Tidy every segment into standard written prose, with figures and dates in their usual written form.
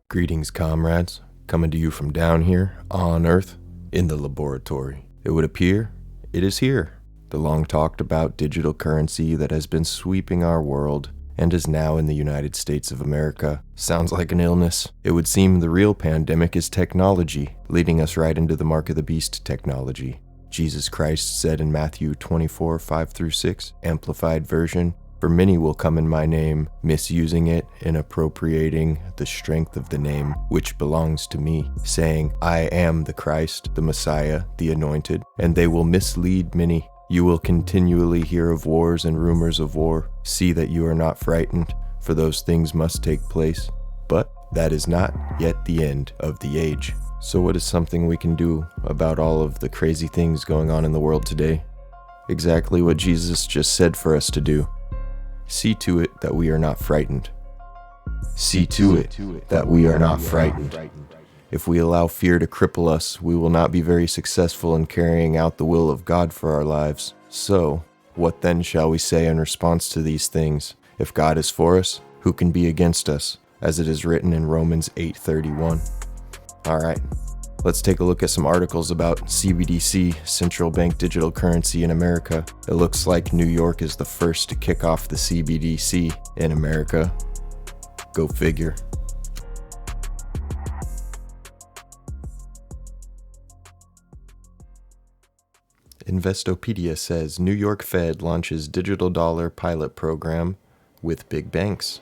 Greetings, comrades, coming to you from down here on Earth in the laboratory. It would appear it is here, the long talked about digital currency that has been sweeping our world and is now in the United States of America. Sounds like an illness. It would seem the real pandemic is technology, leading us right into the mark of the beast technology. Jesus Christ said in Matthew 24:5-6, Amplified Version, "For many will come in my name, misusing it and appropriating the strength of the name which belongs to me, saying, I am the Christ, the Messiah, the Anointed, and they will mislead many. You will continually hear of wars and rumors of war. See that you are not frightened, for those things must take place. But that is not yet the end of the age." So what is something we can do about all of the crazy things going on in the world today? Exactly what Jesus just said for us to do. See to it that we are not frightened. See to it that we are not frightened. If we allow fear to cripple us, we will not be very successful in carrying out the will of God for our lives. So, what then shall we say in response to these things? If God is for us, who can be against us? As it is written in Romans 8:31. Alright, let's take a look at some articles about CBDC, central bank digital currency in America. It looks like New York is the first to kick off the CBDC in America. Go figure. Investopedia says New York Fed launches digital dollar pilot program with big banks.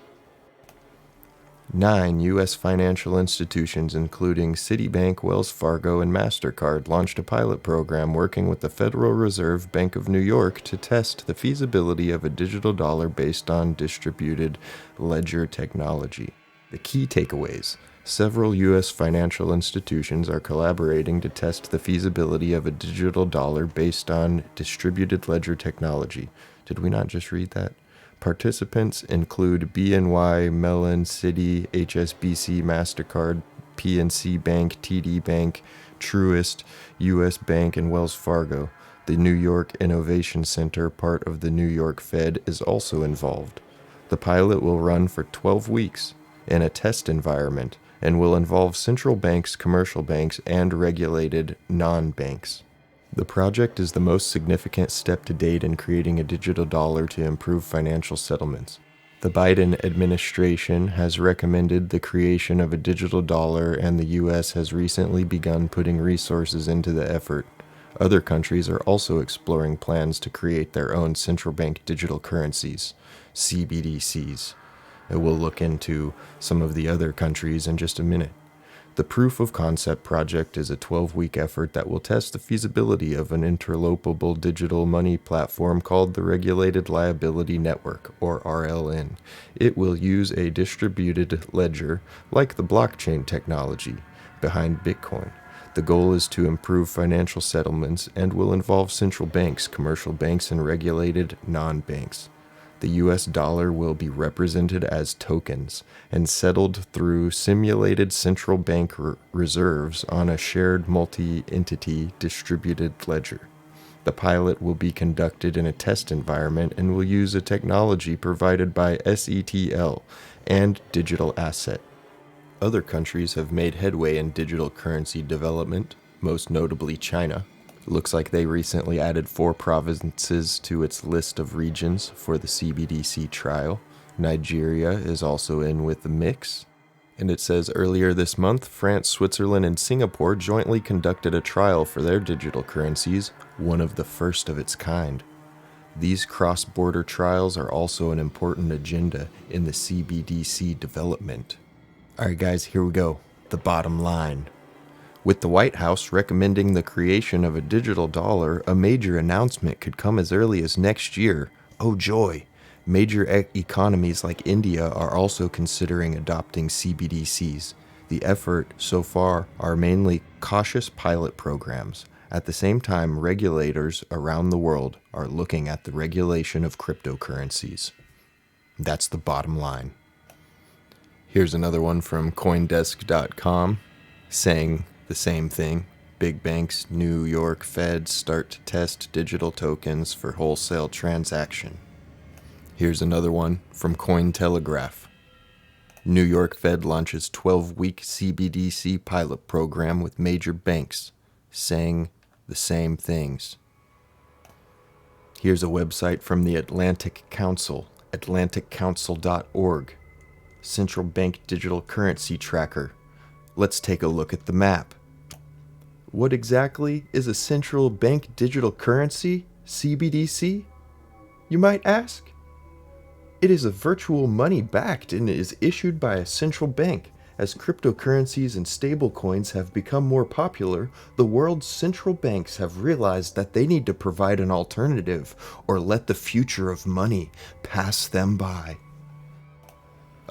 9 U.S. financial institutions, including Citibank, Wells Fargo, and MasterCard, launched a pilot program working with the Federal Reserve Bank of New York to test the feasibility of a digital dollar based on distributed ledger technology. The key takeaways: several U.S. financial institutions are collaborating to test the feasibility of a digital dollar based on distributed ledger technology. Did we not just read that? Participants include BNY Mellon, Citi, HSBC, MasterCard, PNC Bank, TD Bank, Truist, U.S. Bank, and Wells Fargo. The New York Innovation Center, part of the New York Fed, is also involved. The pilot will run for 12 weeks in a test environment and will involve central banks, commercial banks, and regulated non-banks. The project is the most significant step to date in creating a digital dollar to improve financial settlements. The Biden administration has recommended the creation of a digital dollar, and the U.S. has recently begun putting resources into the effort. Other countries are also exploring plans to create their own central bank digital currencies, CBDCs. And we'll look into some of the other countries in just a minute. The Proof of Concept project is a 12-week effort that will test the feasibility of an interlopable digital money platform called the Regulated Liability Network, or RLN. It will use a distributed ledger, like the blockchain technology, behind Bitcoin. The goal is to improve financial settlements and will involve central banks, commercial banks, and regulated non-banks. The U.S. dollar will be represented as tokens and settled through simulated central bank reserves on a shared multi-entity distributed ledger. The pilot will be conducted in a test environment and will use a technology provided by SETL and Digital Asset. Other countries have made headway in digital currency development, most notably China. Looks like they recently added 4 provinces to its list of regions for the CBDC trial. Nigeria is also in with the mix. And it says earlier this month, France, Switzerland, and Singapore jointly conducted a trial for their digital currencies, one of the first of its kind. These cross-border trials are also an important agenda in the CBDC development. Alright guys, here we go. The bottom line. With the White House recommending the creation of a digital dollar, a major announcement could come as early as next year. Oh joy! Major economies like India are also considering adopting CBDCs. The effort so far are mainly cautious pilot programs. At the same time, regulators around the world are looking at the regulation of cryptocurrencies. That's the bottom line. Here's another one from CoinDesk.com. saying the same thing. Big banks, New York Fed start to test digital tokens for wholesale transaction. Here's another one from Cointelegraph. New York Fed launches 12-week CBDC pilot program with major banks, saying the same things. Here's a website from the Atlantic Council, atlanticcouncil.org. Central Bank Digital Currency Tracker. Let's take a look at the map. What exactly is a central bank digital currency, CBDC? You might ask. It is a virtual money backed and is issued by a central bank. As cryptocurrencies and stablecoins have become more popular, the world's central banks have realized that they need to provide an alternative or let the future of money pass them by.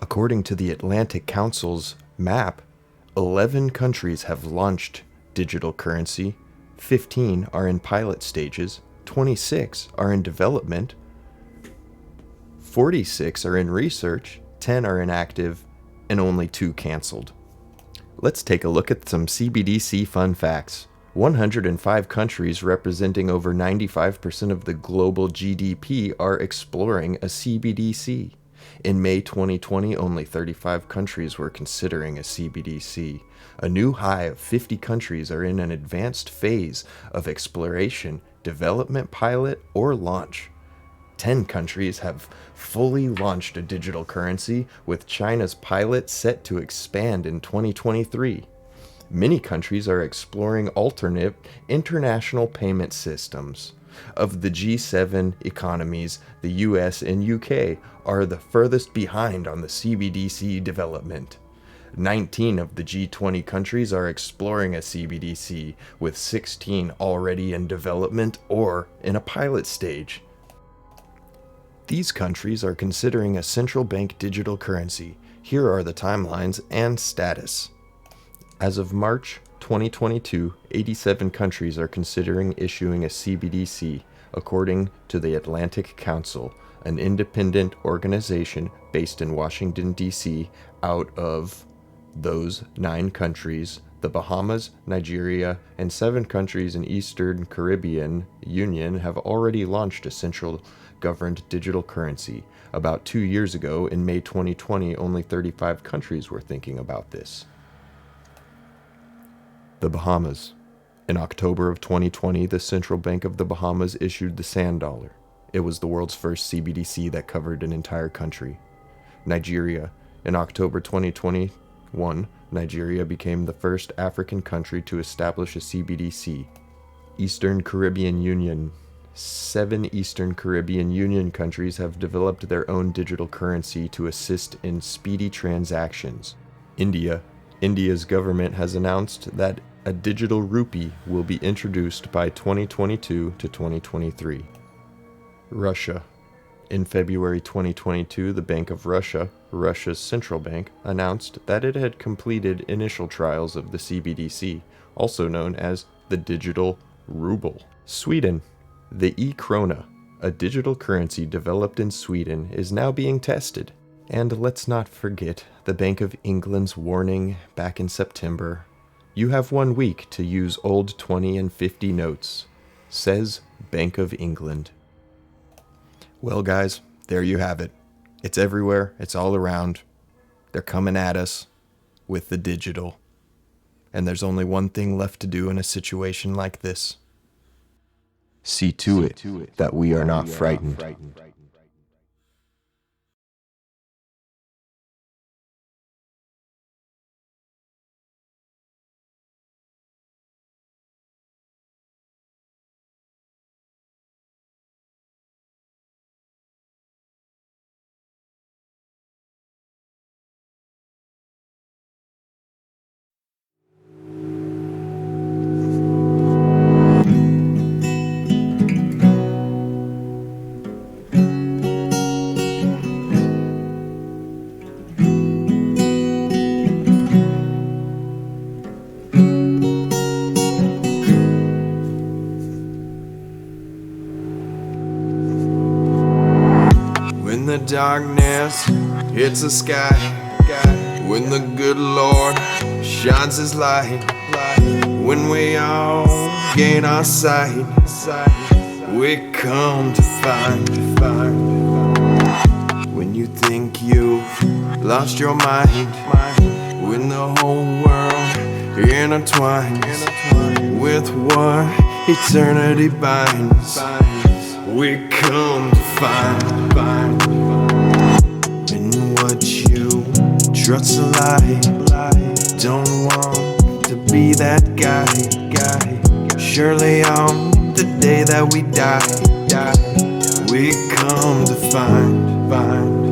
According to the Atlantic Council's map, 11 countries have launched digital currency, 15 are in pilot stages, 26 are in development, 46 are in research, 10 are inactive, and only 2 canceled. Let's take a look at some CBDC fun facts. 105 countries representing over 95% of the global GDP are exploring a CBDC. In May 2020, only 35 countries were considering a CBDC. A new high of 50 countries are in an advanced phase of exploration, development pilot, or launch. 10 countries have fully launched a digital currency, with China's pilot set to expand in 2023. Many countries are exploring alternate international payment systems. Of the G7 economies, the US and UK are the furthest behind on the CBDC development. 19 of the G20 countries are exploring a CBDC, with 16 already in development or in a pilot stage. These countries are considering a central bank digital currency. Here are the timelines and status. As of March 2022, 87 countries are considering issuing a CBDC, according to the Atlantic Council, an independent organization based in Washington, D.C. Out of those 9 countries, the Bahamas, Nigeria, and 7 countries in Eastern Caribbean Union have already launched a central governed digital currency. About 2 years ago, in May 2020, only 35 countries were thinking about this. The Bahamas. In October of 2020, the Central Bank of the Bahamas issued the Sand Dollar. It was the world's first CBDC that covered an entire country. Nigeria. In October 2021, Nigeria became the first African country to establish a CBDC. Eastern Caribbean Union. 7 Eastern Caribbean Union countries have developed their own digital currency to assist in speedy transactions. India's government has announced that a digital rupee will be introduced by 2022 to 2023. Russia. In February 2022, the Bank of Russia, Russia's central bank, announced that it had completed initial trials of the CBDC, also known as the digital ruble. Sweden. The e-krona, a digital currency developed in Sweden, is now being tested. And let's not forget the Bank of England's warning back in September. You have 1 week to use old 20 and 50 notes, says Bank of England. Well, guys, there you have it. It's everywhere. It's all around. They're coming at us with the digital. And there's only one thing left to do in a situation like this. See to it that we are not frightened. When the darkness hits the sky, when the good Lord shines his light, when we all gain our sight, we come to find. When you think you've lost your mind, when the whole world intertwines with what eternity binds, we come to find. And what you trust a lie, don't want to be that guy. Surely on the day that we die, we come to find.